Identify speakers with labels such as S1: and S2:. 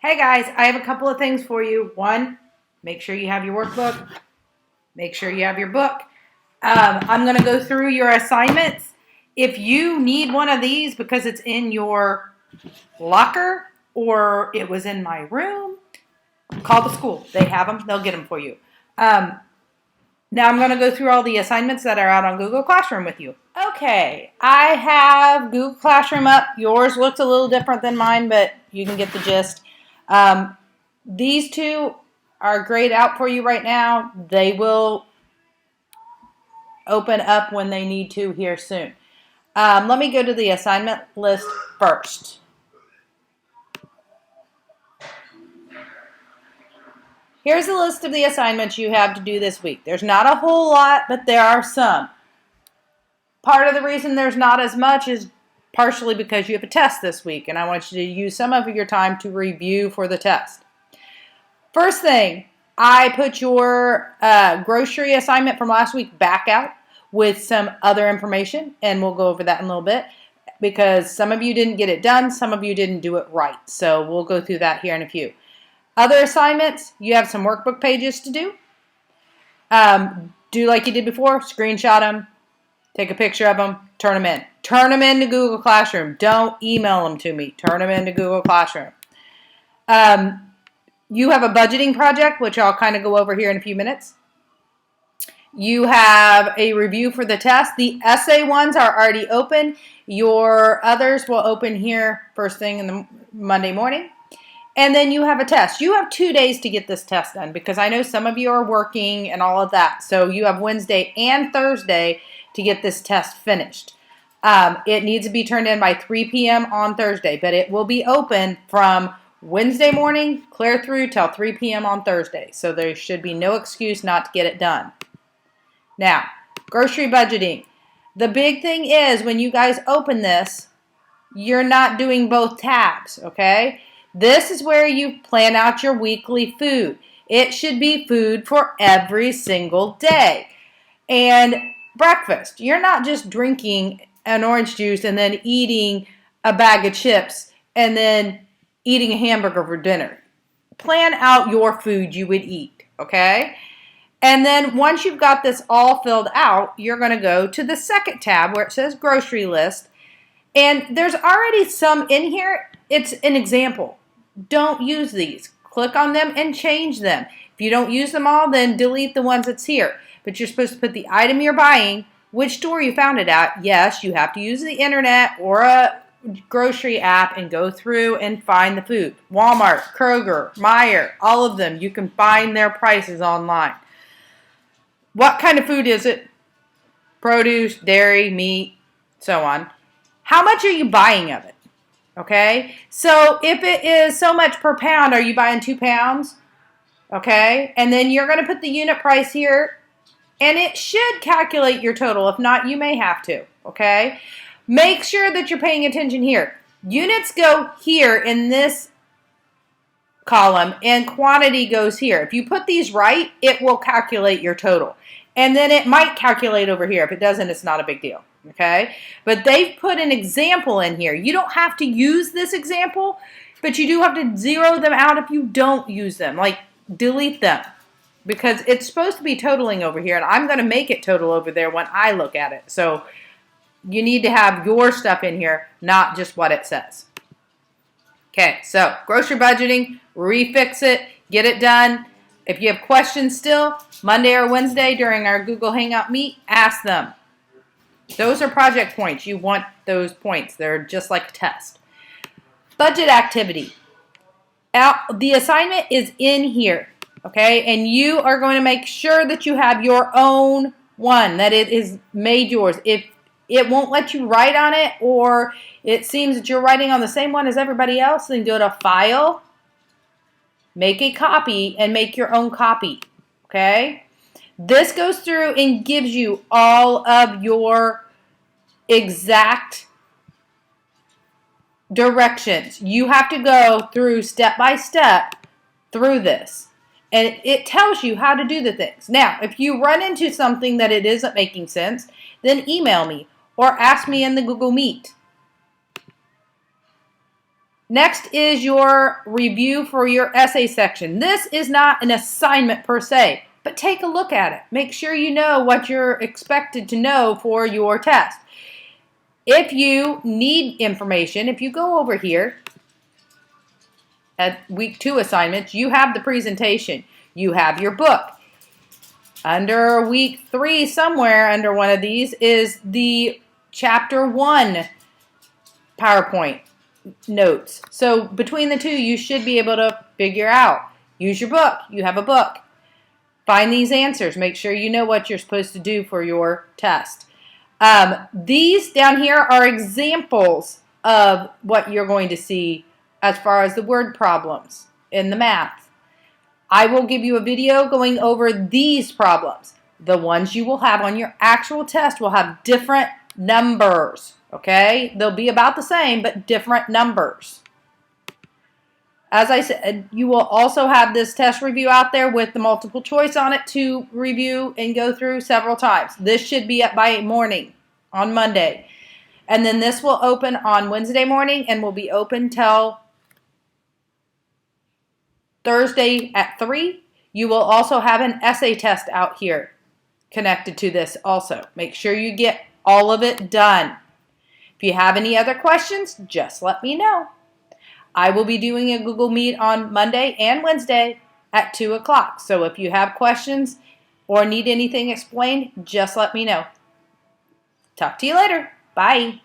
S1: Hey guys, I have a couple of things for you. One, make sure you have your workbook. Make sure you have your book. I'm going to go through your assignments. If you need one of these because it's in your locker or it was in my room, call the school. They have them. They'll get them for you. Now I'm going to go through all the assignments that are out on Google Classroom with you. Okay, I have Google Classroom up. Yours looks a little different than mine, but you can get the gist. These two are grayed out for you right now. They will open up when they need to here soon. Let me go to the assignment list first. Here's a list of the assignments you have to do this week. There's not a whole lot, but there are some. Part of the reason there's not as much is partially because you have a test this week, and I want you to use some of your time to review for the test. First thing, I put your grocery assignment from last week back out with some other information, and we'll go over that in a little bit because some of you didn't get it done, some of you didn't do it right. So we'll go through that here in a few. Other assignments, you have some workbook pages to do. Do like you did before, screenshot them, take a picture of them, turn them in. Turn them into Google Classroom. Don't email them to me. Turn them into Google Classroom. You have a budgeting project, which I'll kind of go over here in a few minutes. You have a review for the test. The essay ones are already open. Your others will open here first thing in the Monday morning. And then you have a test. You have 2 days to get this test done because I know some of you are working and all of that. So you have Wednesday and Thursday to get this test finished. It needs to be turned in by 3 p.m. on Thursday, but it will be open from Wednesday morning clear through till 3 p.m. on Thursday. So there should be no excuse not to get it done. Now, grocery budgeting. The big thing is when you guys open this, you're not doing both tabs, okay? This is where you plan out your weekly food. It should be food for every single day. And breakfast. You're not just drinking an orange juice and then eating a bag of chips and then eating a hamburger for dinner. Plan out your food you would eat, okay? And then once you've got this all filled out, you're going to go to the second tab where it says grocery list. And there's already some in here. It's an example. Don't use these. Click on them and change them. If you don't use them all, then delete the ones that's here. But you're supposed to put the item you're buying, which store you found it at. Yes, you have to use the internet or a grocery app and go through and find the food. Walmart, Kroger, Meijer, all of them. You can find their prices online. What kind of food is it? Produce, dairy, meat, so on. How much are you buying of it? Okay, so if it is so much per pound, are you buying 2 pounds? Okay, and then you're going to put the unit price here, and it should calculate your total. If not, you may have to, okay? Make sure that you're paying attention here. Units go here in this column, and quantity goes here. If you put these right, it will calculate your total. And then it might calculate over here. If it doesn't, it's not a big deal. Okay, but they've put an example in here. You don't have to use this example, but you do have to zero them out if you don't use them. Like, delete them because it's supposed to be totaling over here, and I'm going to make it total over there when I look at it. So you need to have your stuff in here, not just what it says. Okay, so grocery budgeting, refix it, get it done. If you have questions still, Monday or Wednesday during our Google Hangout meet, ask them. Those are project points. You want those points. They're just like a test. Budget activity. The assignment is in here, okay? And you are going to make sure that you have your own one, that it is made yours. If it won't let you write on it or it seems that you're writing on the same one as everybody else, then go to File, make a copy, and make your own copy, okay? This goes through and gives you all of your exact directions. You have to go through step by step through this. And it tells you how to do the things. Now, if you run into something that it isn't making sense, then email me or ask me in the Google Meet. Next is your review for your essay section. This is not an assignment per se, but take a look at it. Make sure you know what you're expected to know for your test. If you need information, if you go over here at week 2 assignments, you have the presentation. You have your book. Under week 3, somewhere under one of these, is the chapter 1 PowerPoint notes. So between the two, you should be able to figure out. Use your book. You have a book. Find these answers. Make sure you know what you're supposed to do for your test. These down here are examples of what you're going to see as far as the word problems in the math. I will give you a video going over these problems. The ones you will have on your actual test will have different numbers, okay? They'll be about the same, but different numbers. As I said, you will also have this test review out there with the multiple choice on it to review and go through several times. This should be up by morning on Monday. And then this will open on Wednesday morning and will be open till Thursday at 3. You will also have an essay test out here connected to this also. Make sure you get all of it done. If you have any other questions, just let me know. I will be doing a Google Meet on Monday and Wednesday at 2 o'clock. So if you have questions or need anything explained, just let me know. Talk to you later. Bye.